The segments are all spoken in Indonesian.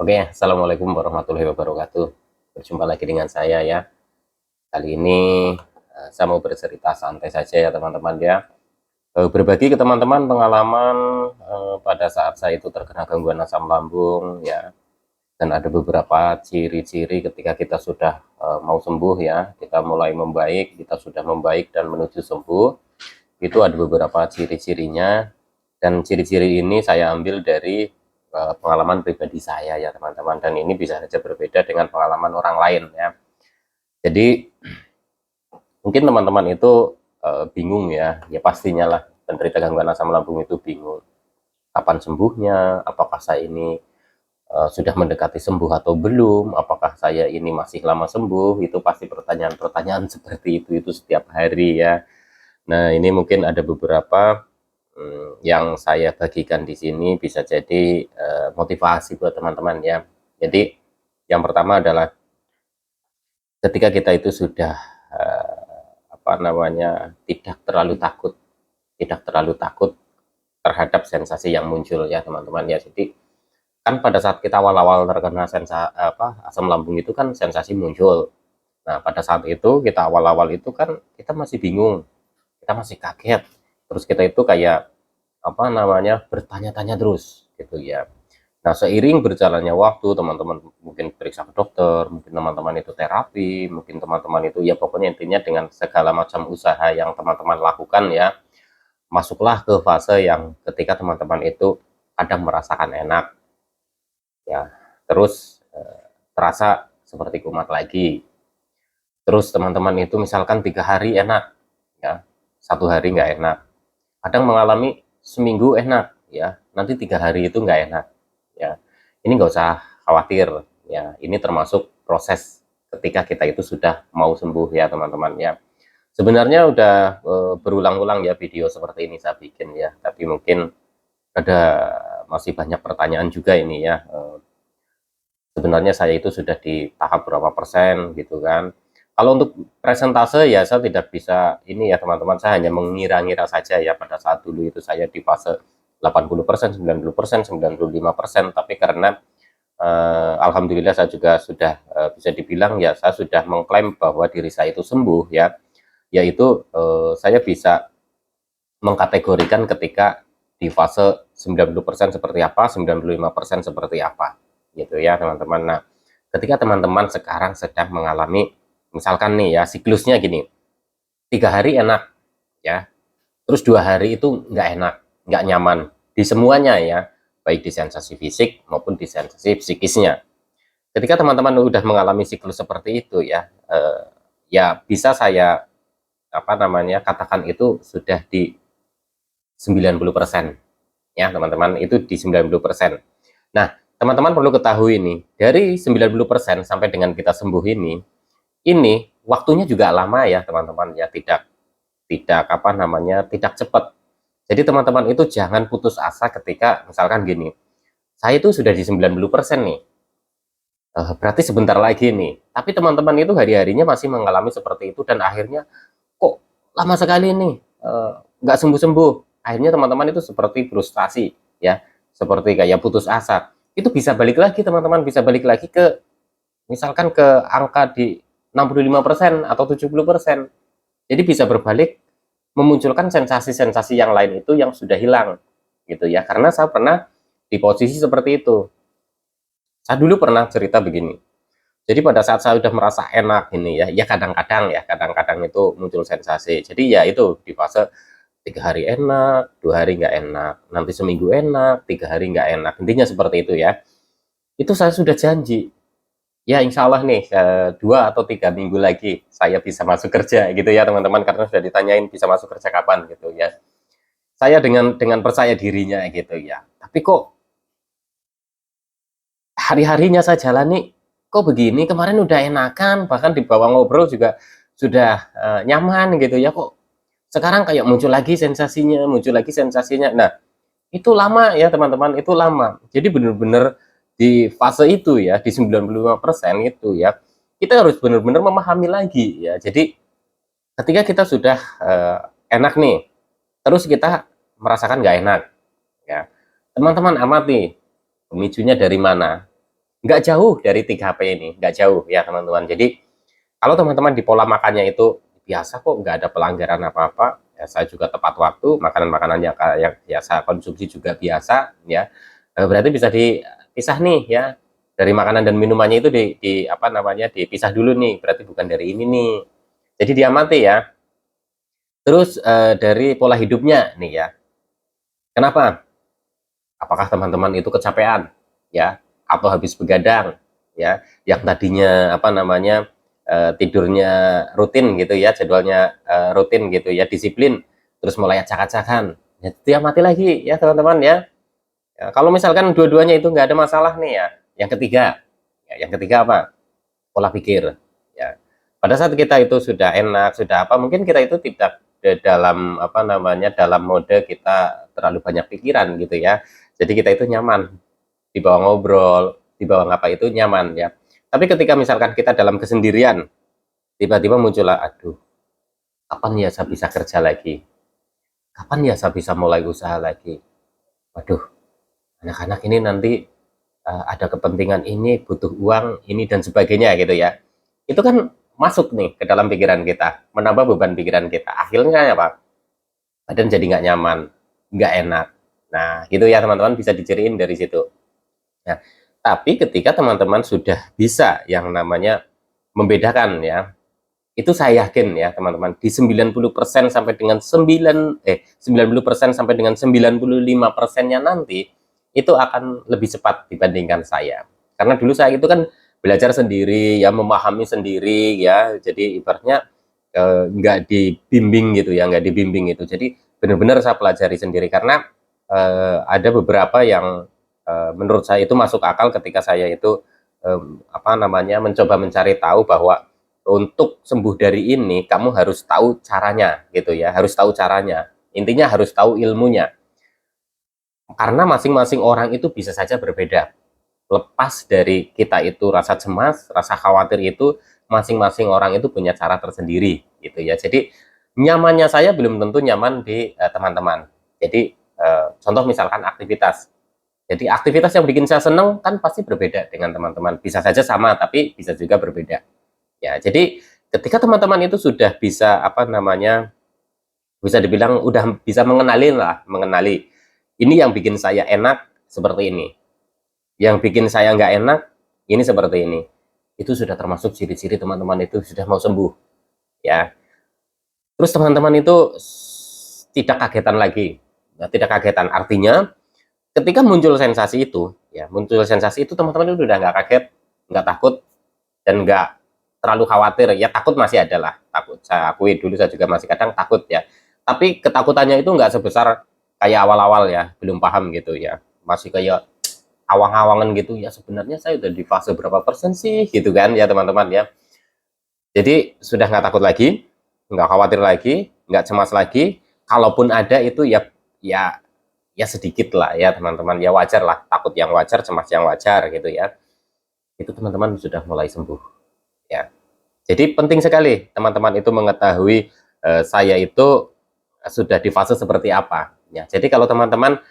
Oke, assalamualaikum warahmatullahi wabarakatuh. Berjumpa lagi dengan saya ya. Kali ini saya mau bercerita santai saja ya teman-teman ya. Berbagi ke teman-teman pengalaman pada saat saya itu terkena gangguan asam lambung ya. Dan ada beberapa ciri-ciri ketika kita sudah mau sembuh ya. Kita mulai membaik, kita sudah membaik dan menuju sembuh. Itu ada beberapa ciri-cirinya. Dan ciri-ciri ini saya ambil dari pengalaman pribadi saya ya teman-teman, dan ini bisa saja berbeda dengan pengalaman orang lain ya. Jadi mungkin teman-teman itu bingung ya pastinya lah, penderita gangguan asam lambung itu bingung kapan sembuhnya, apakah saya ini sudah mendekati sembuh atau belum, apakah saya ini masih lama sembuh. Itu pasti pertanyaan-pertanyaan seperti itu setiap hari ya. Nah, ini mungkin ada beberapa yang saya bagikan di sini bisa jadi motivasi buat teman-teman ya. Jadi yang pertama adalah ketika kita itu sudah apa namanya tidak terlalu takut terhadap sensasi yang muncul ya teman-teman ya. Jadi kan pada saat kita awal-awal terkena asam lambung itu kan sensasi muncul. Nah, pada saat itu kita awal-awal itu kan kita masih bingung, kita masih kaget, terus kita itu kayak apa namanya bertanya-tanya terus gitu ya. Nah, seiring berjalannya waktu, teman-teman mungkin periksa ke dokter, mungkin teman-teman itu terapi, mungkin teman-teman itu ya pokoknya intinya dengan segala macam usaha yang teman-teman lakukan ya, masuklah ke fase yang ketika teman-teman itu kadang merasakan enak ya, terus terasa seperti kumat lagi. Terus teman-teman itu misalkan 3 hari enak ya, 1 hari nggak enak. Kadang mengalami seminggu enak ya, nanti 3 hari itu nggak enak ya. Ini nggak usah khawatir ya, ini termasuk proses ketika kita itu sudah mau sembuh ya teman-teman ya. Sebenarnya udah berulang-ulang ya video seperti ini saya bikin ya, tapi mungkin ada masih banyak pertanyaan juga ini ya. Sebenarnya saya itu sudah di tahap berapa persen gitu kan. Kalau untuk presentase ya saya tidak bisa ini ya teman-teman, saya hanya mengira-ngira saja ya. Pada saat dulu itu saya di fase 80%, 90%, 95%, tapi karena alhamdulillah saya juga sudah bisa dibilang ya, saya sudah mengklaim bahwa diri saya itu sembuh ya, yaitu saya bisa mengkategorikan ketika di fase 90% seperti apa, 95% seperti apa gitu ya teman-teman. Nah, ketika teman-teman sekarang sedang mengalami misalkan nih ya siklusnya gini, 3 hari enak ya, terus 2 hari itu nggak enak, nggak nyaman di semuanya ya, baik di sensasi fisik maupun di sensasi psikisnya. Ketika teman-teman udah mengalami siklus seperti itu ya, ya bisa saya apa namanya katakan itu sudah di 90% ya teman-teman, itu di 90%. Nah, teman-teman perlu ketahui nih, dari 90% sampai dengan kita sembuh ini waktunya juga lama ya teman-teman ya, tidak tidak apa namanya tidak cepat. Jadi teman-teman itu jangan putus asa ketika misalkan gini, saya itu sudah di 90% nih, berarti sebentar lagi nih, tapi teman-teman itu hari-harinya masih mengalami seperti itu dan akhirnya kok lama sekali nih nggak sembuh-sembuh. Akhirnya teman-teman itu seperti frustasi ya, seperti kayak putus asa. Itu bisa balik lagi teman-teman, bisa balik lagi ke misalkan ke angka di 65% atau 70%. Jadi bisa berbalik, memunculkan sensasi-sensasi yang lain itu yang sudah hilang gitu ya. Karena saya pernah di posisi seperti itu. Saya dulu pernah cerita begini. Jadi pada saat saya sudah merasa enak ini ya kadang-kadang itu muncul sensasi. Jadi ya itu di fase 3 hari enak, 2 hari nggak enak, nanti seminggu enak, 3 hari nggak enak. Intinya seperti itu ya. Itu saya sudah janji. Ya insya Allah nih 2 atau 3 minggu lagi saya bisa masuk kerja gitu ya teman-teman, karena sudah ditanyain bisa masuk kerja kapan gitu ya. Saya dengan percaya dirinya gitu ya. Tapi kok hari-harinya saya jalani kok begini, kemarin udah enakan, bahkan dibawa ngobrol juga sudah nyaman gitu ya, kok sekarang kayak muncul lagi sensasinya. Nah, itu lama ya teman-teman, itu lama. Jadi benar-benar di fase itu ya, di 95% itu ya, kita harus benar-benar memahami lagi ya. Jadi ketika kita sudah enak nih, terus kita merasakan nggak enak ya, teman-teman amati pemicunya dari mana. nggak jauh dari 3P ini, nggak jauh ya teman-teman. Jadi kalau teman-teman di pola makannya itu biasa kok, nggak ada pelanggaran apa-apa, ya saya juga tepat waktu, makanan-makanan yang biasa konsumsi juga biasa, ya berarti bisa dipisah nih ya, dari makanan dan minumannya itu di apa namanya dipisah dulu nih, berarti bukan dari ini nih. Jadi diamati ya. Terus dari pola hidupnya nih ya, kenapa? Apakah teman-teman itu kecapean ya, atau habis begadang ya, yang tadinya apa namanya tidurnya rutin gitu ya, jadwalnya rutin gitu ya, disiplin, terus mulai acak-acakan, ya dia mati lagi ya teman-teman ya. Ya, kalau misalkan dua-duanya itu nggak ada masalah nih ya, yang ketiga apa? Pola pikir ya. Pada saat kita itu sudah enak, sudah apa, mungkin kita itu tidak dalam apa namanya dalam mode kita terlalu banyak pikiran gitu ya. Jadi kita itu nyaman dibawa ngobrol, dibawa ngapa itu nyaman ya. Tapi ketika misalkan kita dalam kesendirian, tiba-tiba muncullah, aduh, kapan ya saya bisa kerja lagi? Kapan ya saya bisa mulai usaha lagi? Waduh, anak-anak ini nanti ada kepentingan ini, butuh uang ini dan sebagainya gitu ya. Itu kan masuk nih ke dalam pikiran kita, menambah beban pikiran kita. Akhirnya apa? Badan jadi nggak nyaman, nggak enak. Nah, gitu ya teman-teman, bisa diciriin dari situ. Nah, tapi ketika teman-teman sudah bisa yang namanya membedakan ya, itu saya yakin ya teman-teman, di 90% sampai dengan 90% sampai dengan 95%-nya nanti itu akan lebih cepat dibandingkan saya. Karena dulu saya itu kan belajar sendiri ya, memahami sendiri ya, jadi ibaratnya nggak dibimbing gitu ya, nggak dibimbing itu. Jadi benar-benar saya pelajari sendiri karena ada beberapa yang menurut saya itu masuk akal ketika saya itu apa namanya mencoba mencari tahu bahwa untuk sembuh dari ini kamu harus tahu caranya gitu ya, harus tahu caranya, intinya harus tahu ilmunya, karena masing-masing orang itu bisa saja berbeda. Lepas dari kita itu rasa cemas, rasa khawatir itu masing-masing orang itu punya cara tersendiri gitu ya. Jadi nyamannya saya belum tentu nyaman di teman-teman. Jadi contoh misalkan aktivitas. Jadi aktivitas yang bikin saya seneng kan pasti berbeda dengan teman-teman. Bisa saja sama tapi bisa juga berbeda. Ya, jadi ketika teman-teman itu sudah bisa apa namanya bisa dibilang udah bisa mengenali ini yang bikin saya enak seperti ini, yang bikin saya nggak enak ini seperti ini, itu sudah termasuk ciri-ciri teman-teman itu sudah mau sembuh ya. Terus teman-teman itu tidak kagetan lagi ya, tidak kagetan artinya ketika muncul sensasi itu ya, muncul sensasi itu teman-teman itu udah nggak kaget, nggak takut, dan nggak terlalu khawatir ya. Takut masih ada lah, takut saya akui dulu saya juga masih kadang takut ya, tapi ketakutannya itu nggak sebesar kayak awal-awal ya, belum paham gitu ya, masih kayak awang-awangan gitu ya, sebenarnya saya udah di fase berapa persen sih gitu kan ya teman-teman ya. Jadi sudah nggak takut lagi, nggak khawatir lagi, nggak cemas lagi, kalaupun ada itu ya ya ya sedikit lah ya teman-teman ya, wajar lah, takut yang wajar, cemas yang wajar gitu ya. Itu teman-teman sudah mulai sembuh ya. Jadi penting sekali teman-teman itu mengetahui saya itu sudah di fase seperti apa ya. Jadi kalau teman-teman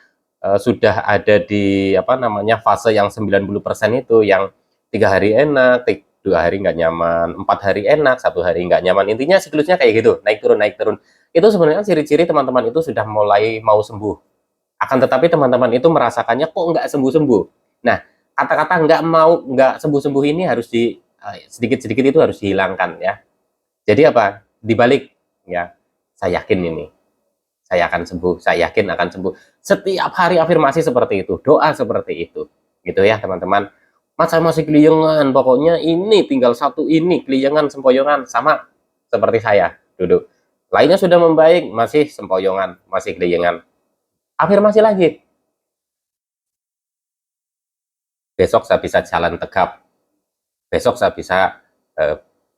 sudah ada di apa namanya fase yang 90% itu, yang 3 hari enak, 2 hari nggak nyaman, 4 hari enak, 1 hari nggak nyaman, intinya siklusnya kayak gitu, naik turun naik turun. Itu sebenarnya ciri-ciri teman-teman itu sudah mulai mau sembuh. Akan tetapi teman-teman itu merasakannya kok nggak sembuh-sembuh. Nah, kata-kata nggak sembuh-sembuh ini harus sedikit-sedikit itu harus dihilangkan ya. Jadi apa? Dibalik ya. Saya yakin ini, saya akan sembuh, saya yakin akan sembuh. Setiap hari afirmasi seperti itu, doa seperti itu. Gitu ya, teman-teman. Mas saya masih keliengan, pokoknya ini tinggal satu ini, keliengan, sempoyongan, sama seperti saya duduk. Lainnya sudah membaik, masih sempoyongan, masih keliengan. Afirmasi lagi. Besok saya bisa jalan tegap. Besok saya bisa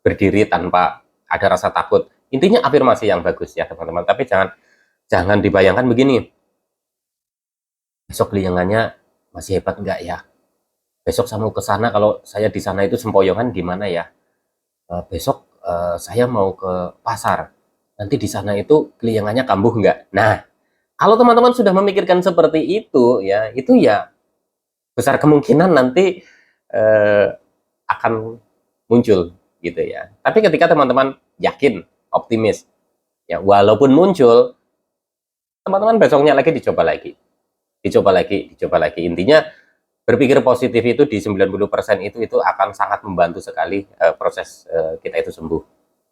berdiri tanpa ada rasa takut. Intinya afirmasi yang bagus ya teman-teman. Tapi jangan dibayangkan begini. Besok keliengannya masih hebat enggak ya? Besok saya mau ke sana, kalau saya di sana itu sempoyongan gimana ya? Besok saya mau ke pasar. Nanti di sana itu keliengannya kambuh enggak? Nah, kalau teman-teman sudah memikirkan seperti itu ya besar kemungkinan nanti eh, akan muncul gitu ya. Tapi ketika teman-teman yakin, optimis, ya walaupun muncul, teman-teman besoknya lagi dicoba lagi, dicoba lagi, dicoba lagi. Intinya berpikir positif itu di 90% itu akan sangat membantu sekali proses kita itu sembuh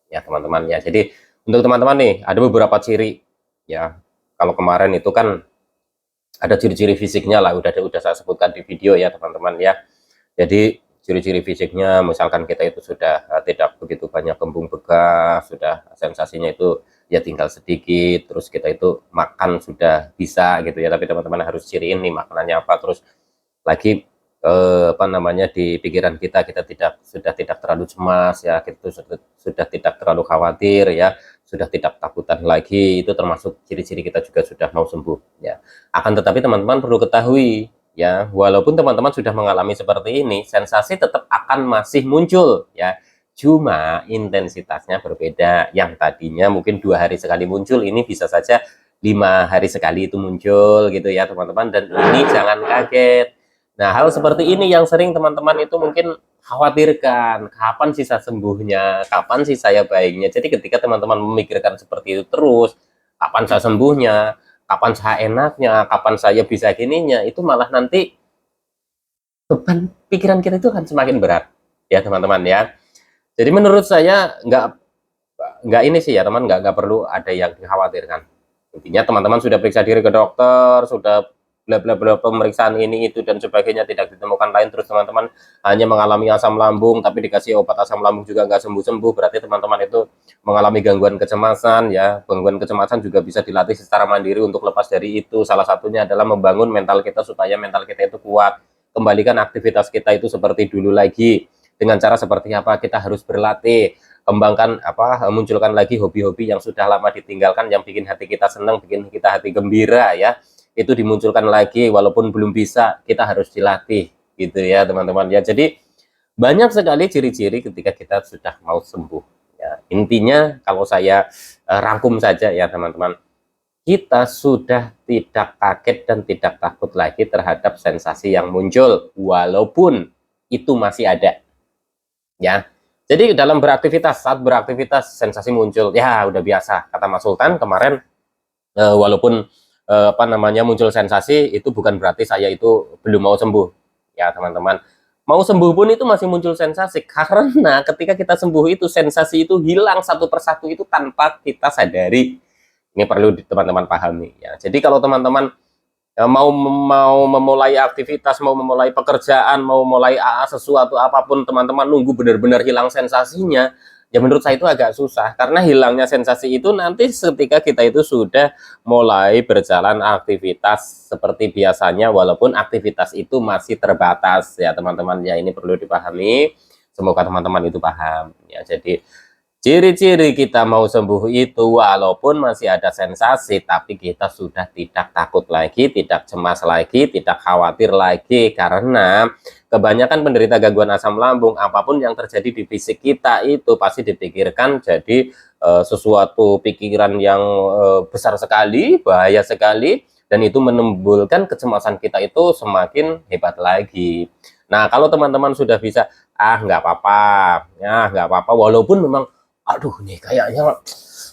ya teman-teman ya. Jadi untuk teman-teman nih ada beberapa ciri ya. Kalau kemarin itu kan ada ciri-ciri fisiknya lah, udah saya sebutkan di video ya teman-teman ya. Jadi ciri-ciri fisiknya misalkan kita itu sudah tidak begitu banyak kembung bekas, sudah sensasinya itu ya tinggal sedikit, terus kita itu makan sudah bisa gitu ya. Tapi teman-teman harus ciriin nih makanannya apa, terus lagi apa namanya di pikiran kita sudah tidak terlalu cemas ya, kita sudah tidak terlalu khawatir ya, sudah tidak takutan lagi. Itu termasuk ciri-ciri kita juga sudah mau sembuh ya. Akan tetapi teman-teman perlu ketahui ya, walaupun teman-teman sudah mengalami seperti ini, sensasi tetap akan masih muncul ya, cuma intensitasnya berbeda. Yang tadinya mungkin 2 hari sekali muncul, ini bisa saja 5 hari sekali itu muncul gitu ya teman-teman. Dan ini jangan kaget. Nah, hal seperti ini yang sering teman-teman itu mungkin khawatirkan, kapan sisa sembuhnya, kapan sih saya baiknya. Jadi ketika teman-teman memikirkan seperti itu terus, kapan saya sembuhnya, kapan saya enaknya, kapan saya bisa gininya, itu malah nanti beban pikiran kita itu akan semakin berat ya teman-teman ya. Jadi menurut saya nggak ini sih ya teman, nggak perlu ada yang dikhawatirkan. Intinya teman-teman sudah periksa diri ke dokter, sudah bla bla bla pemeriksaan ini itu dan sebagainya tidak ditemukan lain, terus teman-teman hanya mengalami asam lambung tapi dikasih obat asam lambung juga nggak sembuh-sembuh, berarti teman-teman itu mengalami gangguan kecemasan ya. Gangguan kecemasan juga bisa dilatih secara mandiri untuk lepas dari itu. Salah satunya adalah membangun mental kita supaya mental kita itu kuat. Kembalikan aktivitas kita itu seperti dulu lagi. Dengan cara seperti apa? Kita harus berlatih, kembangkan munculkan lagi hobi-hobi yang sudah lama ditinggalkan, yang bikin hati kita senang, bikin kita hati gembira ya. Itu dimunculkan lagi, walaupun belum bisa, kita harus dilatih gitu ya teman-teman ya. Jadi banyak sekali ciri-ciri ketika kita sudah mau sembuh ya. Intinya kalau saya rangkum saja ya teman-teman, kita sudah tidak kaget dan tidak takut lagi terhadap sensasi yang muncul walaupun itu masih ada ya. Jadi dalam beraktivitas, saat beraktivitas sensasi muncul ya udah biasa. Kata Mas Sultan kemarin, walaupun muncul sensasi, itu bukan berarti saya itu belum mau sembuh ya teman-teman. Mau sembuh pun itu masih muncul sensasi, karena ketika kita sembuh itu sensasi itu hilang satu persatu itu tanpa kita sadari. Ini perlu teman-teman pahami ya. Jadi kalau teman-teman mau memulai aktivitas, mau memulai pekerjaan, mau mulai sesuatu apapun, teman-teman nunggu benar-benar hilang sensasinya, ya menurut saya itu agak susah, karena hilangnya sensasi itu nanti ketika kita itu sudah mulai berjalan aktivitas seperti biasanya, walaupun aktivitas itu masih terbatas ya teman-teman ya. Ini perlu dipahami, semoga teman-teman itu paham ya. Jadi ciri-ciri kita mau sembuh itu walaupun masih ada sensasi, tapi kita sudah tidak takut lagi, tidak cemas lagi, tidak khawatir lagi, karena kebanyakan penderita gangguan asam lambung, apapun yang terjadi di fisik kita itu pasti dipikirkan jadi sesuatu pikiran yang besar sekali, bahaya sekali, dan itu menimbulkan kecemasan kita itu semakin hebat lagi. Nah, kalau teman-teman sudah bisa, nggak apa-apa, ya nggak apa-apa, walaupun memang aduh nih kayaknya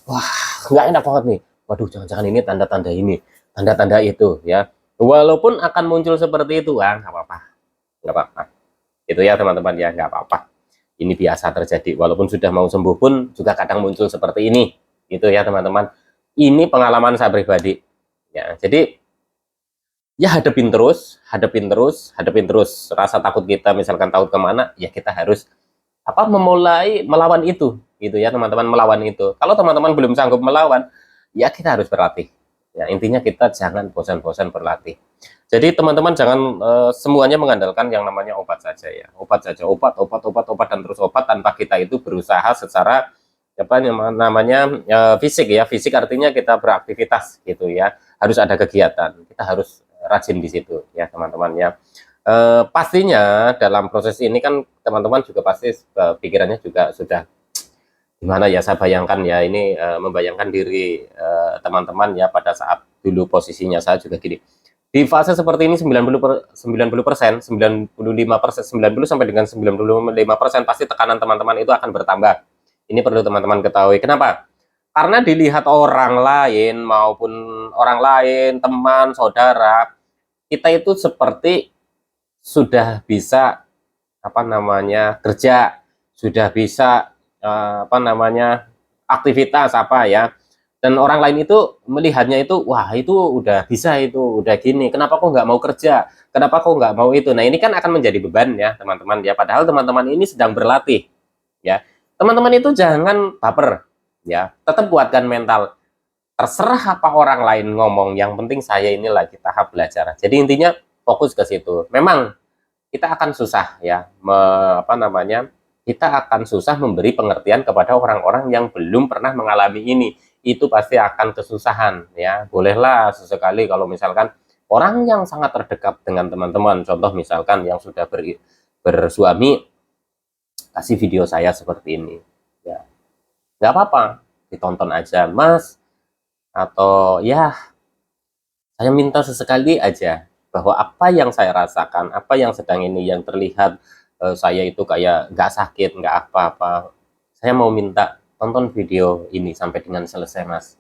wah nggak enak banget nih, waduh jangan-jangan ini tanda-tanda ini, tanda-tanda itu ya, walaupun akan muncul seperti itu, nggak apa-apa, nggak apa-apa itu ya teman-teman ya, nggak apa-apa. Ini biasa terjadi, walaupun sudah mau sembuh pun juga kadang muncul seperti ini gitu ya teman-teman. Ini pengalaman saya pribadi ya. Jadi ya hadapin terus, hadapin terus, hadapin terus rasa takut kita. Misalkan takut kemana, ya kita harus memulai melawan itu gitu ya teman-teman, melawan itu. Kalau teman-teman belum sanggup melawan, ya kita harus berlatih ya. Intinya kita jangan bosan-bosan berlatih. Jadi teman-teman jangan semuanya mengandalkan yang namanya obat saja ya, obat saja, obat dan terus obat, tanpa kita itu berusaha secara fisik ya. Fisik artinya kita beraktivitas gitu ya, harus ada kegiatan, kita harus rajin di situ ya teman-teman ya. Pastinya dalam proses ini kan teman-teman juga pasti pikirannya juga sudah gimana ya, saya bayangkan ya, ini membayangkan diri teman-teman ya pada saat dulu posisinya saya juga gini, Di fase seperti ini 90%, 95%, 90 sampai dengan 95% pasti tekanan teman-teman itu akan bertambah. Ini perlu teman-teman ketahui. Kenapa? Karena dilihat orang lain maupun orang lain, teman, saudara, kita itu seperti sudah bisa apa namanya kerja, sudah bisa apa namanya aktivitas apa ya, dan orang lain itu melihatnya itu, wah itu udah bisa, itu udah gini, kenapa kok nggak mau kerja, kenapa kok nggak mau itu. Nah ini kan akan menjadi beban ya teman-teman ya, padahal teman-teman ini sedang berlatih ya. Teman-teman itu jangan baper ya, tetap kuatkan mental, terserah apa orang lain ngomong, yang penting saya ini lagi tahap belajar. Jadi intinya fokus ke situ. Memang kita akan susah ya, apa namanya, kita akan susah memberi pengertian kepada orang-orang yang belum pernah mengalami ini. Itu pasti akan kesusahan ya. Bolehlah sesekali kalau misalkan orang yang sangat terdekat dengan teman-teman, contoh misalkan yang sudah bersuami, kasih video saya seperti ini ya, nggak apa-apa, ditonton aja mas, atau ya saya minta sesekali aja bahwa apa yang saya rasakan, apa yang sedang ini yang terlihat saya itu kayak nggak sakit, nggak apa-apa. Saya mau minta tonton video ini sampai dengan selesai, Mas.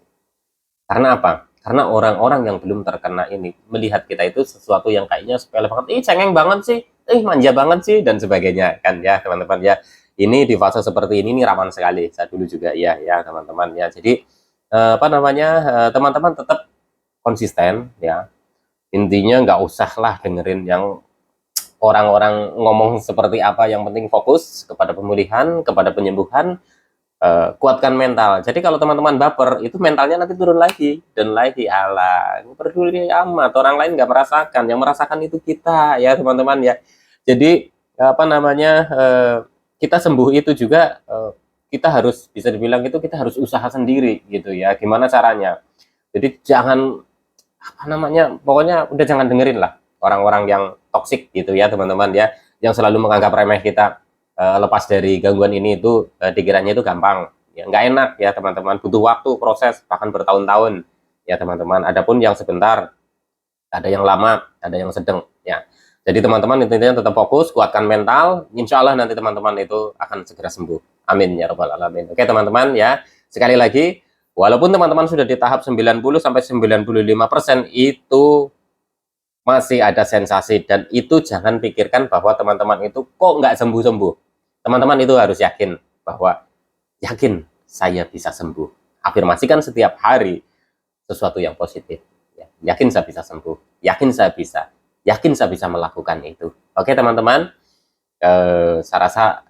Karena apa? Karena orang-orang yang belum terkena ini melihat kita itu sesuatu yang kayaknya sepele banget, ih cengeng banget sih, ih manja banget sih, dan sebagainya kan ya teman-teman ya. Ini di fase seperti ini rawan sekali. Saya dulu juga ya teman-teman ya. Jadi apa namanya, teman-teman tetap konsisten ya. Intinya nggak usah lah dengerin yang orang-orang ngomong seperti apa, yang penting fokus kepada pemulihan, kepada penyembuhan, kuatkan mental. Jadi kalau teman-teman baper, itu mentalnya nanti turun lagi dan lagi, alah peduli amat, orang lain nggak merasakan, yang merasakan itu kita ya teman-teman ya. Jadi apa namanya, kita sembuh itu juga kita harus, bisa dibilang itu kita harus usaha sendiri gitu ya. Gimana caranya? Jadi jangan apa namanya, pokoknya udah jangan dengerin lah orang-orang yang toksik gitu ya teman-teman ya, yang selalu menganggap remeh kita. Lepas dari gangguan ini itu dikiranya itu gampang ya, nggak enak ya teman-teman, butuh waktu, proses, bahkan bertahun-tahun ya teman-teman. Adapun yang sebentar, ada yang lama, ada yang sedang ya. Jadi teman-teman intinya tetap fokus, kuatkan mental, insya Allah nanti teman-teman itu akan segera sembuh, amin ya robbal alamin. Oke teman-teman ya, sekali lagi, walaupun teman-teman sudah di tahap 90 sampai 95% itu masih ada sensasi, dan itu jangan pikirkan bahwa teman-teman itu kok nggak sembuh-sembuh. Teman-teman itu harus yakin bahwa yakin saya bisa sembuh. Afirmasikan setiap hari sesuatu yang positif. Ya, yakin saya bisa sembuh, yakin saya bisa melakukan itu. Oke teman-teman, saya rasa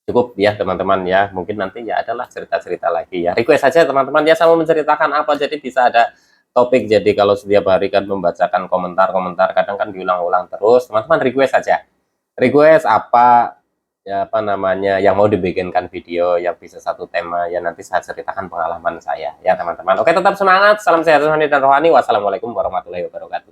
cukup ya teman-teman ya. Mungkin nanti ya adalah cerita-cerita lagi ya. Request saja teman-teman ya, saya mau menceritakan apa, jadi bisa ada topik. Jadi kalau setiap hari kan membacakan komentar-komentar, kadang kan diulang-ulang terus, teman-teman request saja. Request apa ya, apa namanya, yang mau dibikinkan video yang bisa satu tema ya, nanti saya ceritakan pengalaman saya ya teman-teman. Oke, tetap semangat, salam sehat dan rohani. Wassalamualaikum warahmatullahi wabarakatuh.